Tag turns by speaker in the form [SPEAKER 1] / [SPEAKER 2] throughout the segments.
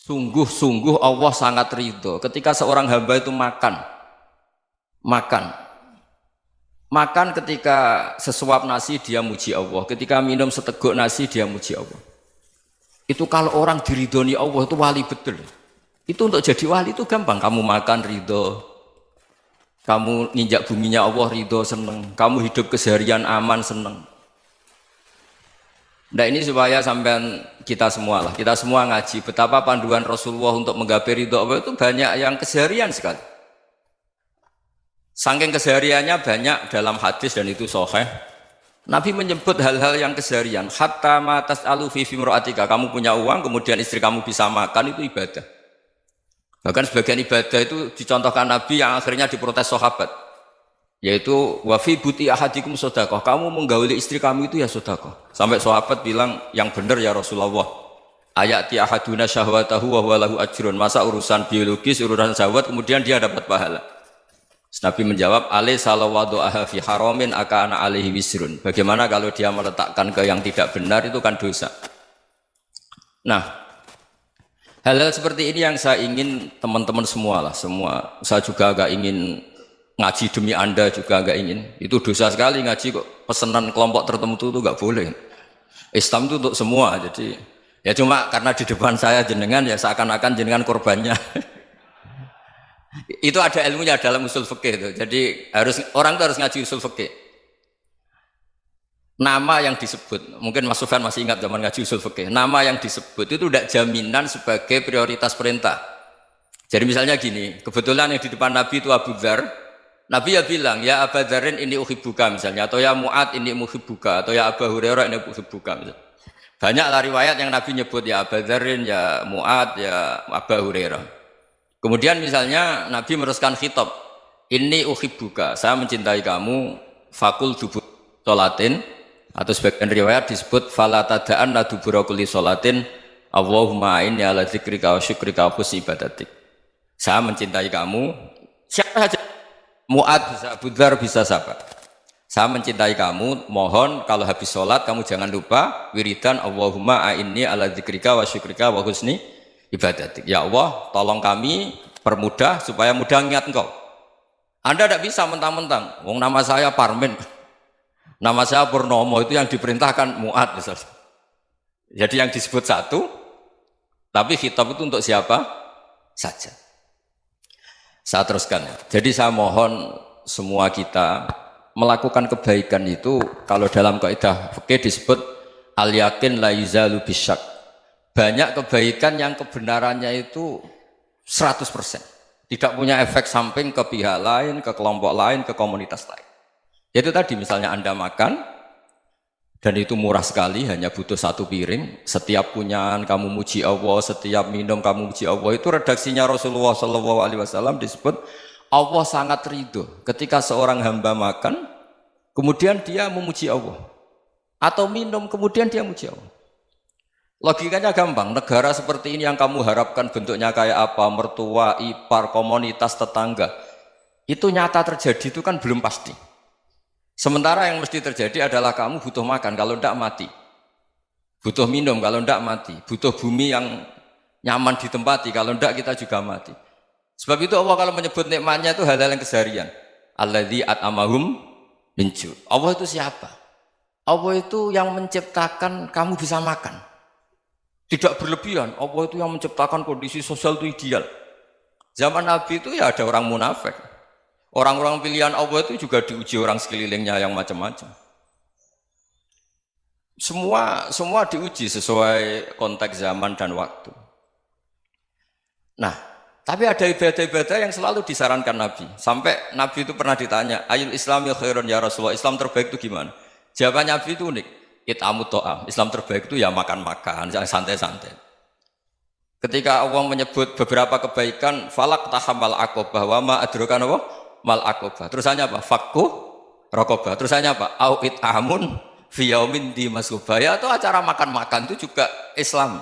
[SPEAKER 1] Sungguh-sungguh Allah sangat ridho ketika seorang hamba itu makan makan ketika sesuap nasi dia muji Allah, ketika minum seteguk nasi dia muji Allah. Itu kalau orang diridhoni Allah itu wali betul. Itu untuk jadi wali itu gampang, kamu makan ridho, kamu nginjak buminya Allah ridho seneng, kamu hidup keseharian aman seneng. Nah ini supaya sampean kita semua ngaji betapa panduan Rasulullah untuk menggapai ridho Allah itu banyak yang keseharian sekali. Saking kesehariannya banyak dalam hadis dan itu sahih. Nabi menyebut hal-hal yang keseharian. Hatta ma tas'alu fi fimra'atika, kamu punya uang kemudian istri kamu bisa makan itu ibadah. Bahkan sebagian ibadah itu dicontohkan Nabi yang akhirnya diprotes sahabat. Yaitu wa fi buti ahadikum sedekah, kamu menggauli istri kamu itu ya sedekah. Sampai sahabat bilang yang benar ya Rasulullah. Ayati ahaduna syahwatahu wa huwa lahu ajrun. Masa urusan biologis, urusan syahwat kemudian dia dapat pahala. Nabi menjawab, alaysa law wada'aha fi haramin akana alaihi wisrun. Bagaimana kalau dia meletakkan ke yang tidak benar itu kan dosa. Nah, hal-hal seperti ini yang saya ingin teman-teman semua lah, semua. Saya juga agak ingin ngaji demi Anda juga agak ingin. Itu dosa sekali ngaji kok pesanan kelompok tertentu itu enggak boleh. Islam itu untuk semua. Jadi ya cuma karena di depan saya jenengan ya seakan-akan jenengan korbannya. Itu ada ilmunya dalam usul fikih itu. Jadi orang itu harus ngaji usul fikih. Nama yang disebut, mungkin Mas Sufyan masih ingat zaman ngaji usul fikih. Nama yang disebut itu tidak jaminan sebagai prioritas perintah. Jadi misalnya gini, kebetulan yang di depan Nabi itu Abu Dzar. Nabi ya bilang, ya Abu Dzarin ini uhibbuka misalnya, atau ya Mu'ad ini uhibbuka, atau ya Abu Hurairah ini uhibbuka misalnya. Banyaklah riwayat yang Nabi nyebut ya Abu Dzarin, ya Mu'ad, ya Abu Hurairah. Kemudian misalnya Nabi meneruskan khitab, ini uhibbuka, saya mencintai kamu, fakul dubur sholatin, atau sebagian riwayat disebut fala tada'anna dubura kulli sholatin, Allahumma inni ala dzikrika wa syukrika wa husni ibadatik. Saya mencintai kamu, siapa saja, Mu'ad bisa, Abu Dzar bisa siapa. Saya mencintai kamu, mohon kalau habis sholat kamu jangan lupa wiridan Allahumma inni ala dzikrika wa syukrika wa husni ibadatik. Ya Allah, tolong kami permudah supaya mudah ingat Engkau. Anda tidak bisa mentang-mentang, wong nama saya Parmin, nama saya Purnomo, itu yang diperintahkan Mu'ad misalnya. Jadi yang disebut satu, tapi khitab itu untuk siapa saja. Saya teruskan. Jadi saya mohon semua kita melakukan kebaikan itu, kalau dalam kaidah fikih disebut al yakin la yuzalu bisyak. Banyak kebaikan yang kebenarannya itu 100%. Tidak punya efek samping ke pihak lain, ke kelompok lain, ke komunitas lain. Itu tadi misalnya Anda makan, dan itu murah sekali, hanya butuh satu piring. Setiap punyaan kamu muji Allah, setiap minum kamu muji Allah. Itu redaksinya Rasulullah SAW disebut, Allah sangat ridho ketika seorang hamba makan, kemudian dia memuji Allah. Atau minum, kemudian dia muji Allah. Logikanya gampang, negara seperti ini yang kamu harapkan bentuknya kayak apa, mertua, ipar, komunitas, tetangga, itu nyata terjadi itu kan belum pasti. Sementara yang mesti terjadi adalah kamu butuh makan, kalau tidak mati. Butuh minum, kalau tidak mati. Butuh bumi yang nyaman ditempati, kalau tidak kita juga mati. Sebab itu Allah kalau menyebut nikmatnya itu hal-hal yang keseharian. Alladzi at'amahum min ju'. Allah itu siapa? Allah itu yang menciptakan kamu bisa makan. Tidak berlebihan, Allah itu yang menciptakan kondisi sosial itu ideal. Zaman Nabi itu ya ada orang munafik. Orang-orang pilihan Allah itu juga diuji orang sekelilingnya yang macam-macam. Semua diuji sesuai konteks zaman dan waktu. Nah, tapi ada ibadah-ibadah yang selalu disarankan Nabi. Sampai Nabi itu pernah ditanya, ayul islami khairun ya Rasulullah, Islam terbaik itu gimana? Jawaban Nabi itu unik. It'amut to'am, Islam terbaik itu ya makan-makan, yang santai-santai. Ketika Allah menyebut beberapa kebaikan, falak tahamal aqobah, wa ma adrokan apa? Mal aqobah. Terusannya apa? Fakku rokobah. Terusannya apa? Au it'amun fiyaumin di masubah. Ya itu acara makan-makan itu juga Islam.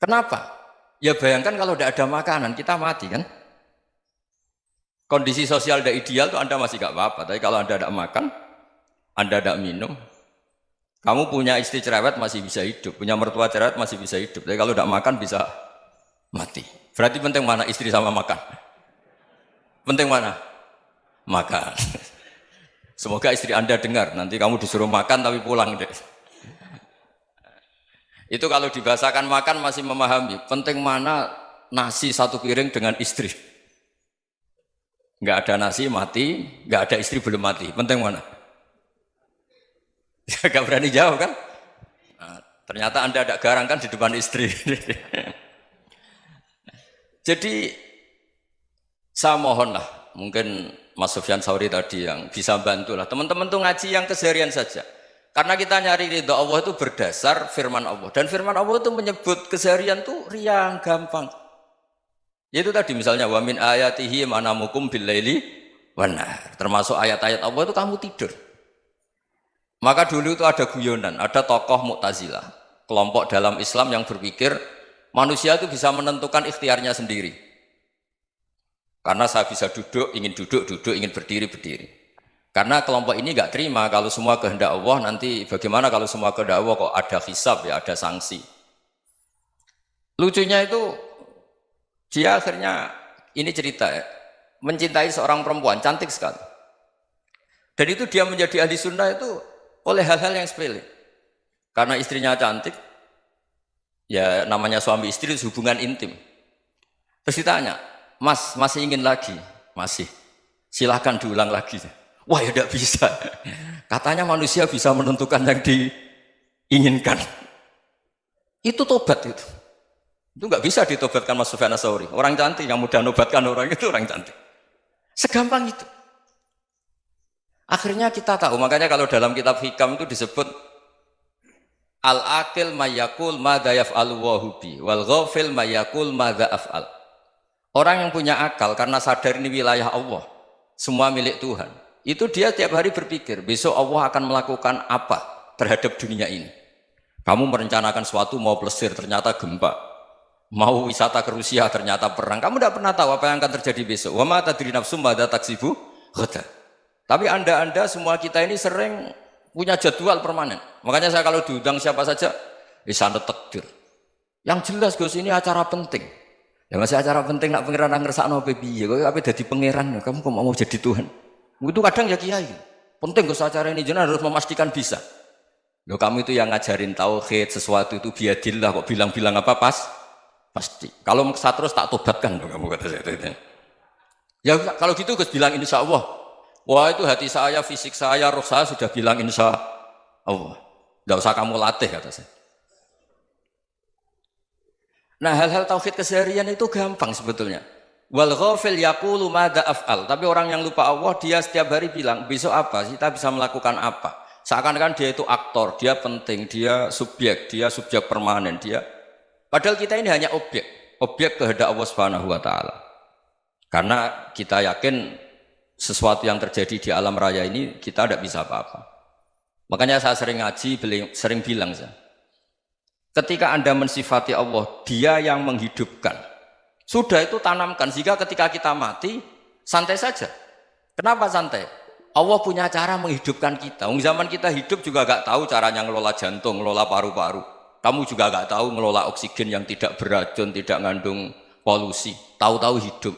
[SPEAKER 1] Kenapa? Ya bayangkan kalau tidak ada makanan, kita mati kan? Kondisi sosial tidak ideal itu Anda masih gak apa-apa, tapi kalau Anda tidak makan, Anda tidak minum, Kamu punya istri cerewet masih bisa hidup, punya mertua cerewet masih bisa hidup. Tapi kalau tidak makan bisa mati. Berarti penting mana istri sama makan? Penting mana? Makan. Semoga istri Anda dengar, nanti kamu disuruh makan tapi pulang deh. Itu kalau dibahasakan makan masih memahami. Penting mana nasi satu piring dengan istri. Nggak ada nasi mati, nggak ada istri belum mati. Penting mana? Gak berani jawab kan? Nah, ternyata Anda ada garang kan di depan istri. Jadi saya mohonlah, mungkin Mas Sufyan Sauri tadi yang bisa bantulah. Teman-teman tuh ngaji yang keseharian saja. Karena kita nyari ridha Allah itu berdasar firman Allah. Dan firman Allah itu menyebut keseharian tuh riang, gampang. Itu tadi misalnya wa min ayatihi manamukum bil laili wan nahar. Termasuk ayat-ayat Allah itu kamu tidur. Maka dulu itu ada guyonan, ada tokoh Mu'tazilah, kelompok dalam Islam yang berpikir manusia itu bisa menentukan ikhtiarnya sendiri. Karena saya bisa duduk, ingin berdiri, berdiri. Karena kelompok ini nggak terima kalau semua kehendak Allah, nanti bagaimana kalau semua kehendak Allah kok ada hisab ya, ada sanksi. Lucunya itu dia akhirnya, ini cerita ya, mencintai seorang perempuan, cantik sekali. Dan itu dia menjadi ahli sunnah itu oleh hal-hal yang sepele. Karena istrinya cantik, ya namanya suami istri hubungan intim. Terus ditanya, Mas, masih ingin lagi? Masih. Silahkan diulang lagi. Wah ya tidak bisa. Katanya manusia bisa menentukan yang diinginkan. Itu tobat itu. Itu nggak bisa ditobatkan Mas Sufyan Ats-Tsauri. Orang cantik yang mudah nobatkan orang itu orang cantik. Segampang itu. Akhirnya kita tahu, makanya kalau dalam kitab Hikam itu disebut al-aqil mayyakul madza yaf'alu wa hubi wal ghafil mayyakul madza af'al. Orang yang punya akal karena sadar ini wilayah Allah, semua milik Tuhan. Itu dia tiap hari berpikir, besok Allah akan melakukan apa terhadap dunia ini. Kamu merencanakan suatu mau plesir, ternyata gempa. Mau wisata ke Rusia, ternyata perang. Kamu tidak pernah tahu apa yang akan terjadi besok. Wa ma tadri nafsum madza taksibu ghadan. Tapi anda semua kita ini sering punya jadwal permanen. Makanya saya kalau diundang siapa saja, sanad takdir. Yang jelas Gus ini acara penting. Ya masih acara penting nak pangeran ngersakno piye? Kok ape dadi pangeran? Kamu kok mau jadi Tuhan? Itu kadang ya kiai. Penting Gus acara ini jenengan harus memastikan bisa. Loh kamu itu yang ngajarin tauhid, sesuatu itu biadillah kok bilang-bilang apa pasti. Kalau maksa terus tak tobatkan loh kamu kata saya itu. Ya kalau gitu Gus bilang insya Allah. Wah itu hati saya, fisik saya, roh saya sudah bilang insya Allah. Tidak usah kamu latih kata saya. Nah hal-hal tauhid keseharian itu gampang sebetulnya. Wal ghafil yaqulu madza af'al. Tapi orang yang lupa Allah dia setiap hari bilang besok apa? Kita bisa melakukan apa? Seakan-akan dia itu aktor, dia penting, dia subjek permanen, dia. Padahal kita ini hanya objek kehendak Allah Subhanahu wa taala. Karena kita yakin sesuatu yang terjadi di alam raya ini kita tidak bisa apa-apa. Makanya saya sering ngaji, sering bilang saya, ketika Anda mensifati Allah, Dia yang menghidupkan. Sudah itu tanamkan sehingga ketika kita mati santai saja. Kenapa santai? Allah punya cara menghidupkan kita. Zaman kita hidup juga gak tahu caranya ngelola jantung, ngelola paru-paru. Kamu juga gak tahu ngelola oksigen yang tidak beracun, tidak ngandung polusi. Tahu-tahu hidup.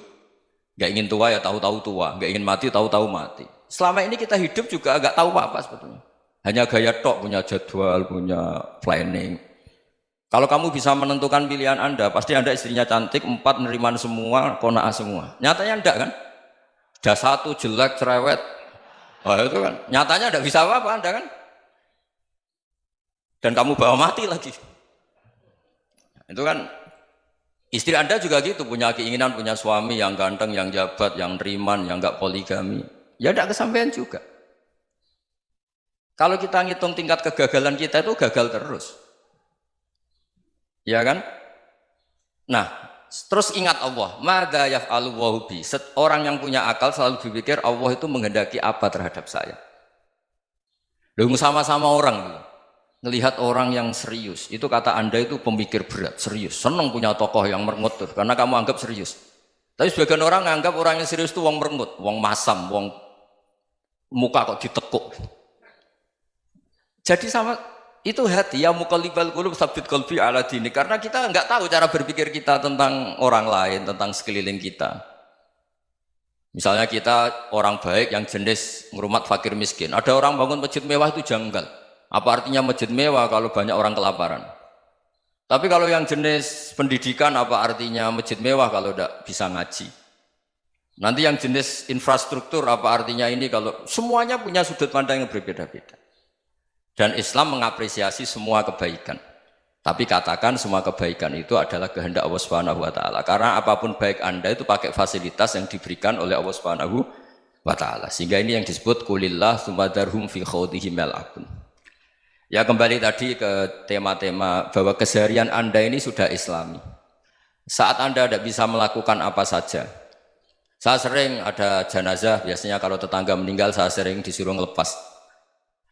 [SPEAKER 1] Gak ingin tua ya tahu-tahu tua, gak ingin mati tahu-tahu mati. Selama ini kita hidup juga gak tahu apa-apa sebetulnya. Hanya gaya tok, punya jadwal, punya planning. Kalau kamu bisa menentukan pilihan Anda, pasti Anda istrinya cantik, 4 neriman semua, kona'ah semua. Nyatanya enggak kan? Ada 1 jelek, cerewet. Oh itu kan, nyatanya enggak bisa apa-apa Anda kan? Dan kamu bawa mati lagi. Itu kan, istri Anda juga gitu, punya keinginan, punya suami yang ganteng, yang jabat, yang neriman, yang enggak poligami. Ya enggak kesampaian juga. Kalau kita ngitung tingkat kegagalan kita itu gagal terus. Ya kan? Nah, terus ingat Allah, madza yaf'alu wa bi. Orang yang punya akal selalu berpikir Allah itu menghendaki apa terhadap saya. Lalu sama-sama orang melihat orang yang serius, itu kata Anda itu pemikir berat, serius, senang punya tokoh yang merengut tuh, karena kamu anggap serius. Tapi sebagian orang menganggap orang yang serius itu wong merengut, wong masam, wong muka kok ditekuk. Jadi sama Itu hati ya muqallibal qulub tsabbit qalbi ala dini, karena kita nggak tahu cara berpikir kita tentang orang lain, tentang sekeliling kita. Misalnya kita orang baik yang jenis ngrumat fakir miskin, ada orang bangun masjid mewah itu janggal. Apa artinya masjid mewah kalau banyak orang kelaparan? Tapi kalau yang jenis pendidikan, apa artinya masjid mewah kalau tidak bisa ngaji? Nanti yang jenis infrastruktur, apa artinya ini kalau semuanya punya sudut pandang yang berbeda-beda. Dan Islam mengapresiasi semua kebaikan. Tapi katakan semua kebaikan itu adalah kehendak Allah Subhanahu wa taala. Karena apapun baik Anda itu pakai fasilitas yang diberikan oleh Allah Subhanahu wa taala. Sehingga ini yang disebut qulillah tsumadarhum fi khawdihim yal'abun. Ya kembali tadi ke tema-tema bahwa keseharian Anda ini sudah Islami. Saat Anda tidak bisa melakukan apa saja. Saya sering ada jenazah, biasanya kalau tetangga meninggal saya sering disuruh ngelepas.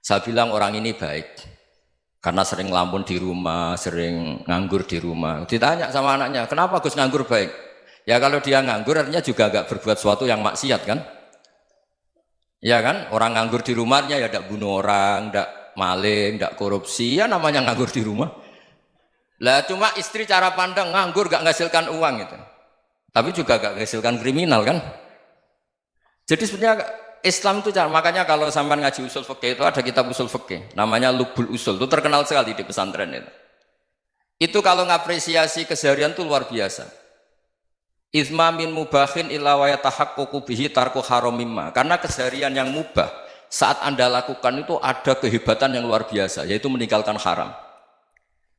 [SPEAKER 1] Saya bilang orang ini baik karena sering ngelamun di rumah, sering nganggur di rumah. Ditanya sama anaknya, kenapa Gus nganggur baik? Ya kalau dia nganggur artinya juga agak berbuat sesuatu yang maksiat kan? Ya kan? Orang nganggur di rumahnya ya tidak bunuh orang, tidak maling, tidak korupsi, ya namanya nganggur di rumah. Lah cuma istri cara pandang nganggur gak menghasilkan uang itu. Tapi juga gak menghasilkan kriminal kan? Jadi sebenarnya Islam itu makanya kalau sampai ngaji usul fikih itu ada kitab usul fikih namanya Lubul Usul, itu terkenal sekali di pesantren itu. Itu kalau ngapresiasi keseharian itu luar biasa. Izma min mubahin illa wa yatahaqqaqu bihi tarku haramimma. Karena keseharian yang mubah saat Anda lakukan itu ada kehebatan yang luar biasa, yaitu meninggalkan haram.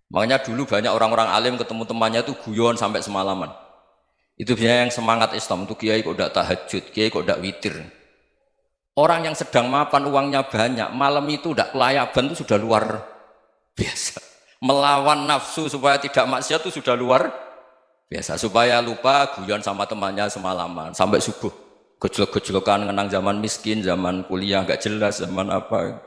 [SPEAKER 1] Makanya dulu banyak orang-orang alim ketemu temannya itu guyon sampai semalaman. Itu biasanya yang semangat Islam itu kiai kok tidak tahajud, kiai kok tidak witir. Orang yang sedang mapan uangnya banyak, malam itu tidak kelayaban itu sudah luar biasa. Melawan nafsu supaya tidak maksiat itu sudah luar biasa. Supaya lupa guyon sama temannya semalaman sampai subuh. Gejlok-gejlokan ngenang zaman miskin, zaman kuliah nggak jelas, zaman apa.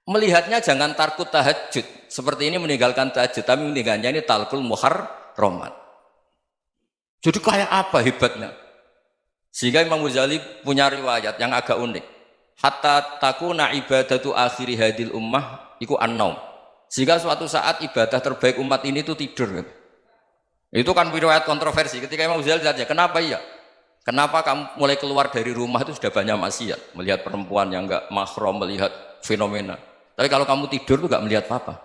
[SPEAKER 1] Melihatnya jangan tarkut tahajud. Seperti ini meninggalkan tahajud, tapi meninggalkannya ini talkul muharramat. Jadi kayak apa hebatnya? Sehingga Imam Ghazali punya riwayat yang agak unik. Hatta takuna ibadatu akhiri hadil ummah iku an-naum. Sehingga suatu saat ibadah terbaik umat ini itu tidur. Itu kan riwayat kontroversi. Ketika Imam Ghazali tanya, kenapa iya? Kenapa kamu mulai keluar dari rumah itu sudah banyak maksiat? Melihat perempuan yang enggak mahram, melihat fenomena. Tapi kalau kamu tidur itu enggak melihat apa-apa.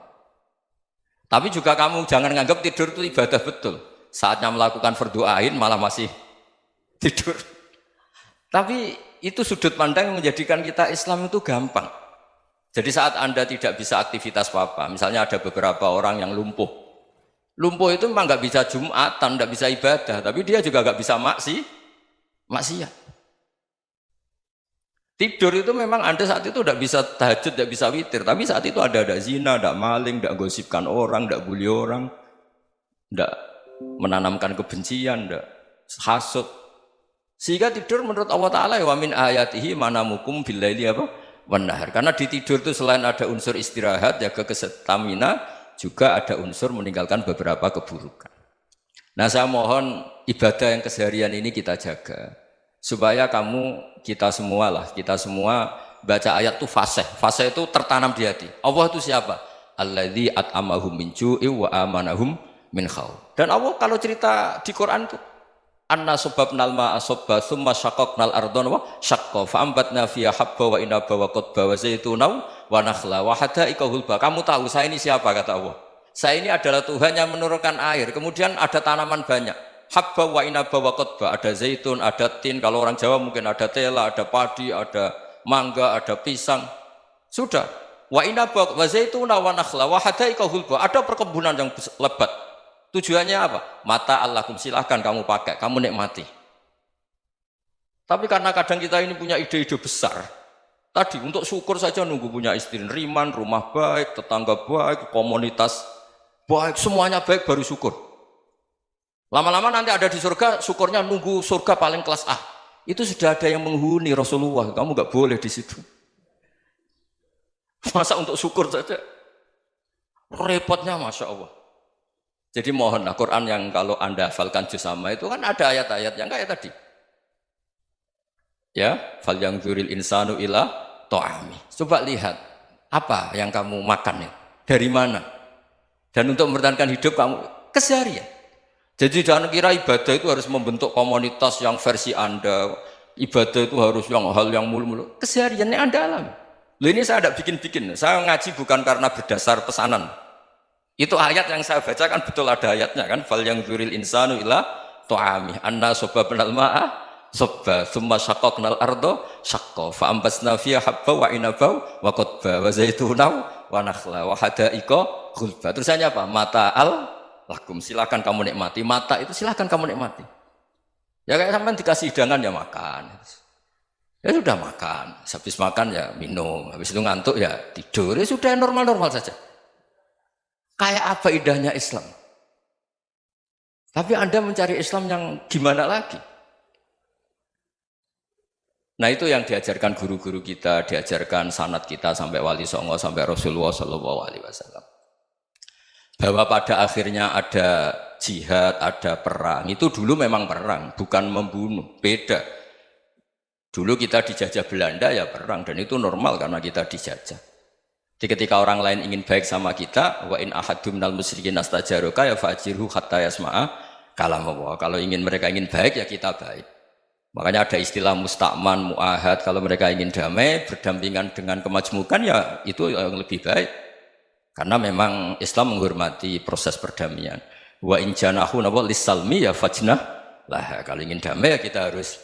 [SPEAKER 1] Tapi juga kamu jangan menganggap tidur itu ibadah betul. Saatnya melakukan fardhu ain malah masih tidur. Tapi itu sudut pandang yang menjadikan kita Islam itu gampang. Jadi saat Anda tidak bisa aktivitas apa-apa, misalnya ada beberapa orang yang lumpuh. Lumpuh itu memang nggak bisa Jumatan, nggak bisa ibadah, tapi dia juga nggak bisa maksiat. Tidur itu memang Anda saat itu tidak bisa tahajud, tidak bisa witir, tapi saat itu ada zina, ada maling, tidak gosipkan orang, tidak bully orang, tidak menanamkan kebencian, tidak hasud. Sehingga tidur menurut Allah Ta'ala wa min ayatihi manamukum billaili apa? Wan-nahar. Karena di tidur itu selain ada unsur istirahat, jaga kestamina, juga ada unsur meninggalkan beberapa keburukan. Nah saya mohon ibadah yang keseharian ini kita jaga. Supaya kita semua baca ayat itu fasih. Fasih itu tertanam di hati. Allah itu siapa? Alladzi at'amahum min ju'i wa amanahum min khauf. Dan Allah kalau cerita di Quran itu anna subabnal ma'a subba thumma syaqaqnal ardhan wa syaqqa fa ambatna fiha habba wa inaba wa qadba wa zaituna wa nakhla wa hadaika hulba. Kamu tahu saya ini siapa, kata Allah? Saya ini adalah Tuhan yang menurunkan air, kemudian ada tanaman banyak. Habba wa inaba wa qadba, ada zaitun, ada tin, kalau orang Jawa mungkin ada tela, ada padi, ada mangga, ada pisang. Sudah. Wa inaba wa zaituna wa nakhla wa hadaika hulba, ada perkebunan yang lebat. Tujuannya apa? Mata Allahkum, silahkan kamu pakai, kamu nikmati. Tapi karena kadang kita ini punya ide-ide besar. Tadi untuk syukur saja nunggu punya istri riman, rumah baik, tetangga baik, komunitas baik, semuanya baik baru syukur. Lama-lama nanti ada di surga, syukurnya nunggu surga paling kelas A. Itu sudah ada yang menghuni Rasulullah, kamu nggak boleh di situ. Masa untuk syukur saja? Repotnya Masya Allah. Jadi mohonlah Quran yang kalau Anda hafalkan juz sama itu kan ada ayat-ayat yang kayak tadi. Ya, fal yang dzuril insanu ila ta'ami. Coba lihat. Apa yang kamu makan ya? Dari mana? Dan untuk mempertahankan hidup kamu keseharian. Jadi jangan kira ibadah itu harus membentuk komunitas yang versi Anda. Ibadah itu harus hal yang mulu-mulu. Kesehariannya Anda alami. Loh, ini saya tidak bikin-bikin. Saya ngaji bukan karena berdasar pesanan. Itu ayat yang saya bacakan betul ada ayatnya kan. Fal yang dzuril insanu ila tu'ami anna sababnal ma'a sabba thumma syaqqaqnal ardo syaqqa fa ambasna fiha habba wa inaba wa qadba wa zaituna wa nakhla wa hada'iqa ghulba. Terusannya apa? Mata'al lakum, silakan kamu nikmati. Mata itu silakan kamu nikmati. Ya kayak sampean dikasih hidangan ya makan. Ya sudah makan, habis makan ya minum, habis itu ngantuk ya tidur. Ya sudah normal-normal saja. Kayak apa indahnya Islam? Tapi Anda mencari Islam yang gimana lagi? Nah itu yang diajarkan guru-guru kita, diajarkan sanad kita sampai Wali Songo, sampai Rasulullah SAW. Bahwa pada akhirnya ada jihad, ada perang. Itu dulu memang perang, bukan membunuh, beda. Dulu kita dijajah Belanda ya perang, dan itu normal karena kita dijajah. Jadi ketika orang lain ingin baik sama kita, wa in ahadum minal musyrikin astajaruka ya fa'jirhu hatta yasma'a kalam Allah. Kalau mereka ingin baik ya kita baik. Makanya ada istilah musta'man, mu'ahad. Kalau mereka ingin damai, berdampingan dengan kemajmukan ya itu yang lebih baik. Karena memang Islam menghormati proses perdamaian. Wa in janahu lis-salmi ya fajnah lah. Kalau ingin damai ya kita harus